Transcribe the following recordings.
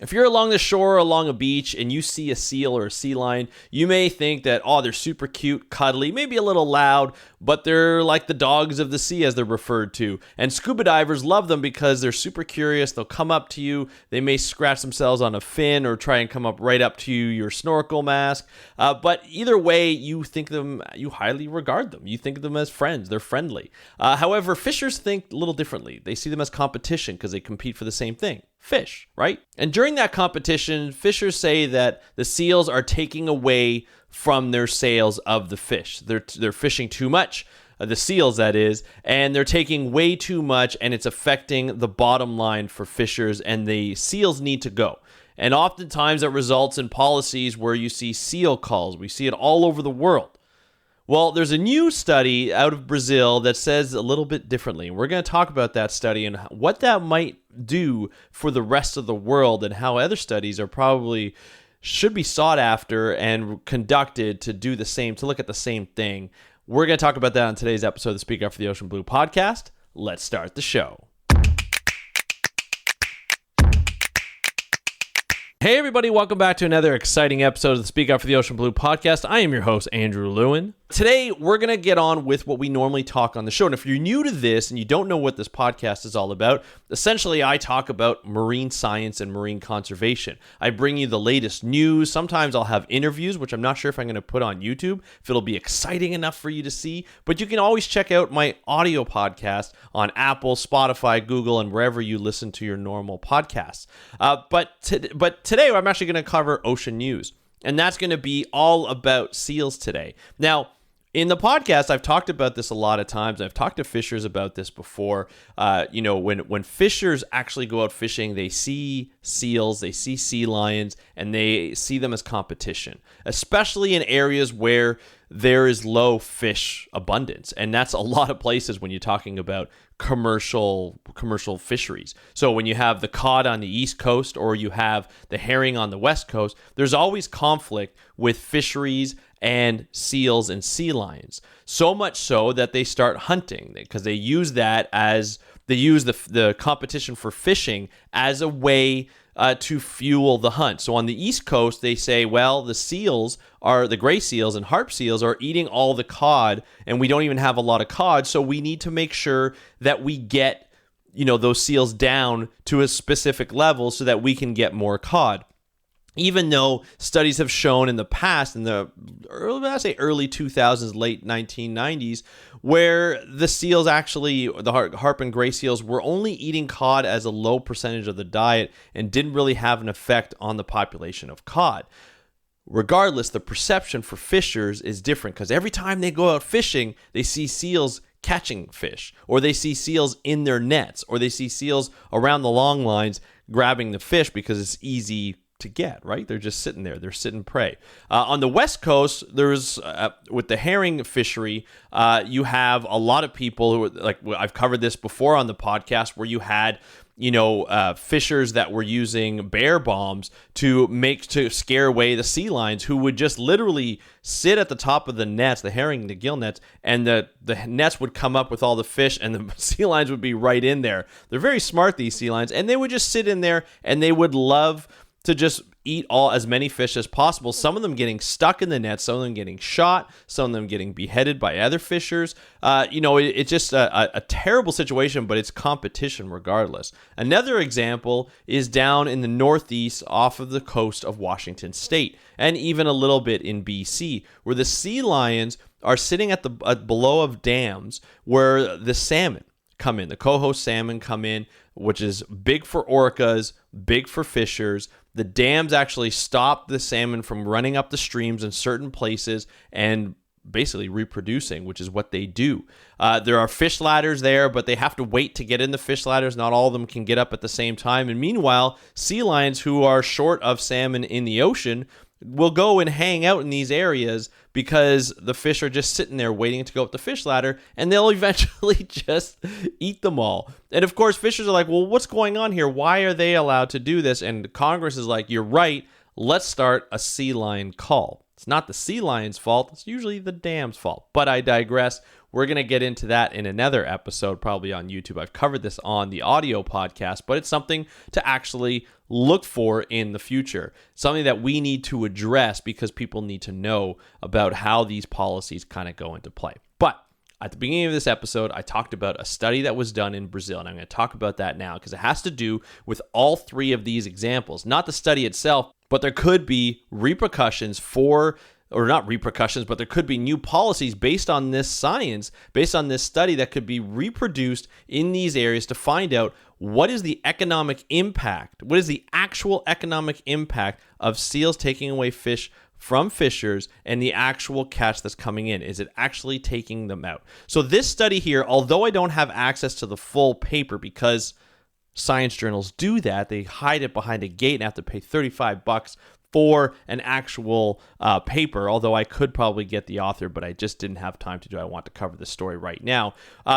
If you're along the shore or along a beach and you see a seal or a sea lion, you may think that, oh, they're super cute, cuddly, maybe a little loud, but they're like the dogs of the sea as they're referred to. And scuba divers love them because they're super curious. They'll come up to you. They may scratch themselves on a fin or try and come up right up to your snorkel mask. But either way, you highly regard them. You think of them as friends. They're friendly. However, fishers think a little differently. They see them as competition because they compete for the same thing. Fish, right? And during that competition, fishers say that the seals are taking away from their sales of the fish. They're fishing too much, the seals that is, and they're taking way too much, and it's affecting the bottom line for fishers, and the seals need to go. And oftentimes that results in policies where you see seal calls. We see it all over the world. Well, there's a new study out of Brazil that says a little bit differently. We're going to talk about that study and what that might do for the rest of the world and how other studies should be sought after and conducted to do the same, to look at the same thing. We're going to talk about that on today's episode of the Speak Out for the Ocean Blue podcast. Let's start the show. Hey everybody, welcome back to another exciting episode of the Speak Out for the Ocean Blue podcast. I am your host, Andrew Lewin. Today, we're going to get on with what we normally talk on the show. And if you're new to this and you don't know what this podcast is all about, essentially I talk about marine science and marine conservation. I bring you the latest news. Sometimes I'll have interviews, which I'm not sure if I'm going to put on YouTube, if it'll be exciting enough for you to see. But you can always check out my audio podcast on Apple, Spotify, Google, and wherever you listen to your normal podcasts. But today, I'm actually going to cover ocean news. And that's going to be all about seals today. Now, in the podcast, I've talked about this a lot of times. I've talked to fishers about this before. When fishers actually go out fishing, they see seals, they see sea lions, and they see them as competition, especially in areas where there is low fish abundance. And that's a lot of places when you're talking about commercial fisheries. So when you have the cod on the East Coast or you have the herring on the West Coast, there's always conflict with fisheries and seals and sea lions. So much so that they start hunting because they use the competition for fishing as a way to fuel the hunt. So on the East Coast, they say, well, the gray seals and harp seals are eating all the cod, and we don't even have a lot of cod, so we need to make sure that we get, those seals down to a specific level so that we can get more cod. Even though studies have shown in the past, in the early 2000s, late 1990s, where the seals the harp and gray seals were only eating cod as a low percentage of the diet and didn't really have an effect on the population of cod. Regardless, the perception for fishers is different because every time they go out fishing, they see seals catching fish, or they see seals in their nets, or they see seals around the long lines grabbing the fish because it's easy to get, right? They're just sitting there. They're sitting prey. On the West Coast, there's with the herring fishery, you have a lot of people who, like I've covered this before on the podcast, where you had fishers that were using bear bombs to scare away the sea lions, who would just literally sit at the top of the nets, the herring, the gill nets, and the nets would come up with all the fish, and the sea lions would be right in there. They're very smart, these sea lions, and they would just sit in there, and they would love to just eat as many fish as possible. Some of them getting stuck in the net, some of them getting shot, some of them getting beheaded by other fishers. It's just a terrible situation, but it's competition regardless. Another example is down in the Northeast off of the coast of Washington State, and even a little bit in BC, where the sea lions are sitting at below of dams where the salmon come in. The coho salmon come in, which is big for orcas, big for fishers. The dams actually stop the salmon from running up the streams in certain places and basically reproducing, which is what they do. There are fish ladders there, but they have to wait to get in the fish ladders. Not all of them can get up at the same time. And meanwhile, sea lions who are short of salmon in the ocean will go and hang out in these areas because the fish are just sitting there waiting to go up the fish ladder, and they'll eventually just eat them all. And of course, fishers are like, well, what's going on here? Why are they allowed to do this? And Congress is like, you're right, let's start a sea lion call. It's not the sea lion's fault, it's usually the dam's fault. But I digress. We're going to get into that in another episode, probably on YouTube. I've covered this on the audio podcast, but it's something to actually look for in the future, something that we need to address because people need to know about how these policies kind of go into play. But at the beginning of this episode, I talked about a study that was done in Brazil, and I'm going to talk about that now because it has to do with all three of these examples. Not the study itself, but there could be repercussions or not repercussions, but there could be new policies based on this science, based on this study that could be reproduced in these areas to find out what is the economic impact, what is the actual economic impact of seals taking away fish from fishers and the actual catch that's coming in. Is it actually taking them out? So this study here, although I don't have access to the full paper because science journals do that, they hide it behind a gate and have to pay $35 for an actual paper, although I could probably get the author, but I just didn't have time to do it. I want to cover this story right now.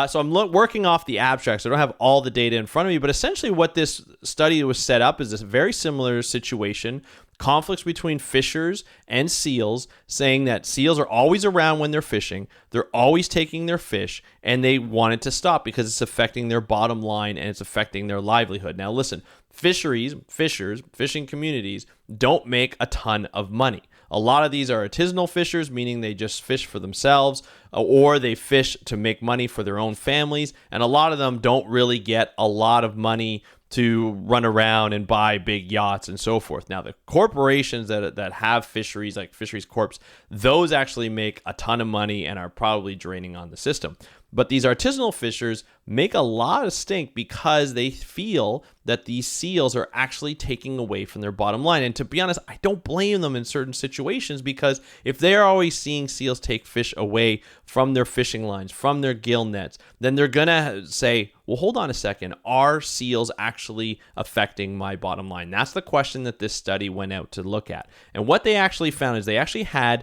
So I'm working off the abstract, so I don't have all the data in front of me, but essentially what this study was set up is a very similar situation. Conflicts between fishers and seals, saying that seals are always around when they're fishing, they're always taking their fish, and they want it to stop because it's affecting their bottom line and it's affecting their livelihood. Now listen, fishers, fishing communities don't make a ton of money. A lot of these are artisanal fishers, meaning they just fish for themselves or they fish to make money for their own families, and a lot of them don't really get a lot of money to run around and buy big yachts and so forth. Now, the corporations that have fisheries, like Fisheries Corps, those actually make a ton of money and are probably draining on the system. But these artisanal fishers make a lot of stink because they feel that these seals are actually taking away from their bottom line. And to be honest, I don't blame them in certain situations, because if they're always seeing seals take fish away from their fishing lines, from their gill nets, then they're going to say, well, hold on a second, are seals actually affecting my bottom line? That's the question that this study went out to look at. And what they actually found is they actually had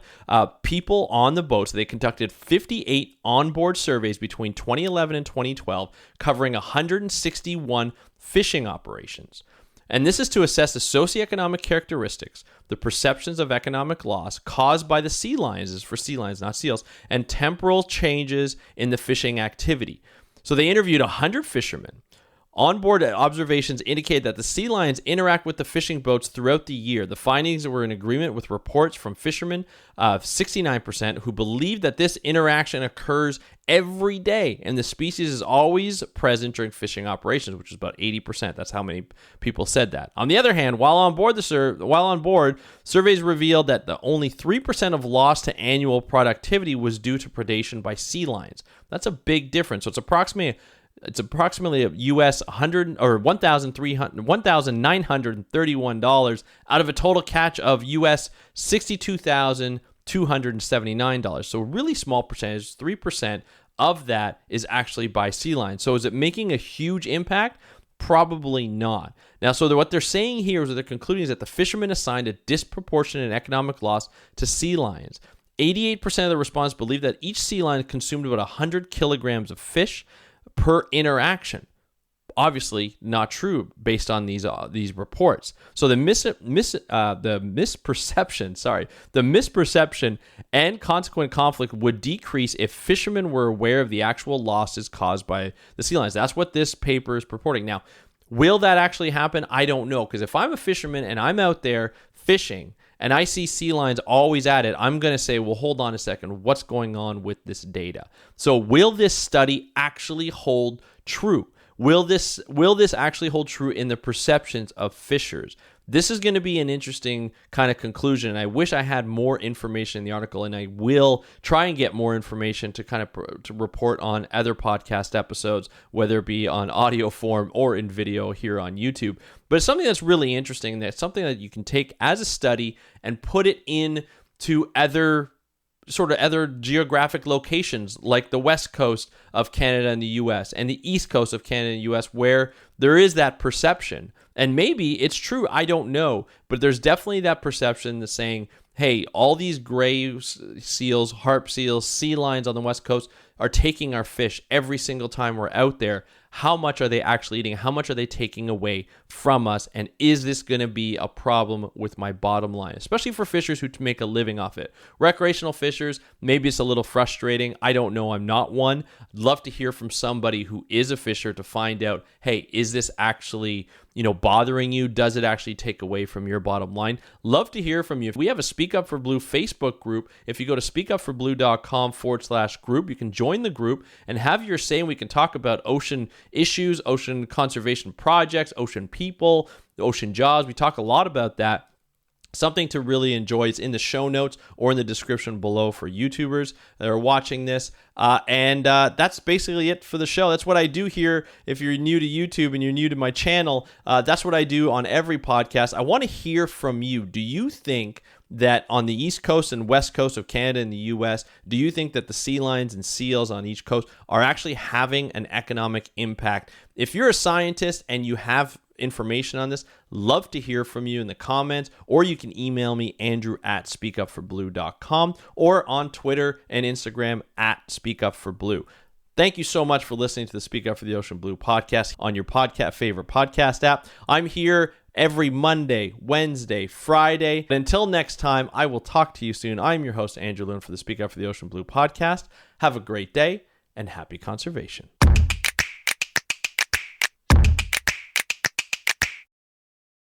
people on the boat. So they conducted 58 onboard surveys between 2011 and 2012, covering 161 fishing operations. And this is to assess the socioeconomic characteristics, the perceptions of economic loss caused by the sea lions, this is for sea lions, not seals, and temporal changes in the fishing activity. So they interviewed 100 fishermen. Onboard observations indicate that the sea lions interact with the fishing boats throughout the year. The findings were in agreement with reports from fishermen of 69% who believe that this interaction occurs every day, and the species is always present during fishing operations, which is about 80%. That's how many people said that. On the other hand, while on board, surveys revealed that the only 3% of loss to annual productivity was due to predation by sea lions. That's a big difference. So it's approximately a US $1,931 out of a total catch of US $62,279. So a really small percentage, 3% of that is actually by sea lions. So is it making a huge impact? Probably not. Now, so what they're saying here is that they're concluding is that the fishermen assigned a disproportionate economic loss to sea lions. 88% of the respondents believe that each sea lion consumed about 100 kilograms of fish per interaction. Obviously not true based on these reports. So the misperception and consequent conflict would decrease if fishermen were aware of the actual losses caused by the sea lions. That's what this paper is purporting. Now, will that actually happen? I don't know, because if I'm a fisherman and I'm out there fishing and I see sea lions always at it, I'm going to say, well, hold on a second, what's going on with this data? So will this study actually hold true? Will this actually hold true in the perceptions of fishers? This is going to be an interesting kind of conclusion, and I wish I had more information in the article, and I will try and get more information to kind of to report on other podcast episodes, whether it be on audio form or in video here on YouTube. But it's something that's really interesting, that's something that you can take as a study and put it into other geographic locations like the west coast of Canada and the US and the east coast of Canada and the US, where there is that perception. And maybe it's true, I don't know, but there's definitely that perception that's saying, hey, all these gray seals, harp seals, sea lions on the west coast are taking our fish every single time we're out there. How much are they actually eating? How much are they taking away from us? And is this going to be a problem with my bottom line, especially for fishers who make a living off it? Recreational fishers, maybe it's a little frustrating. I don't know. I'm not one. I'd love to hear from somebody who is a fisher to find out, hey, is this actually bothering you? Does it actually take away from your bottom line? Love to hear from you. We have a Speak Up for Blue Facebook group. If you go to speakupforblue.com/group, you can join the group and have your say, and we can talk about ocean issues, ocean conservation projects, ocean people, ocean jobs. We talk a lot about that. Something to really enjoy is in the show notes or in the description below for YouTubers that are watching this. And that's basically it for the show. That's what I do here. If you're new to YouTube and you're new to my channel, that's what I do on every podcast. I want to hear from you. Do you think that on the East Coast and West Coast of Canada and the US, do you think that the sea lions and seals on each coast are actually having an economic impact? If you're a scientist and you have information on this, love to hear from you in the comments, or you can email me, andrew@speakupforblue.com, or on Twitter and Instagram @speakupforblue. Thank you so much for listening to the Speak Up for the Ocean Blue podcast on your favorite podcast app. I'm here every Monday, Wednesday, Friday. Until next time, I will talk to you soon. I'm your host, Andrew Lewin, for the Speak Up for the Ocean Blue podcast. Have a great day and happy conservation.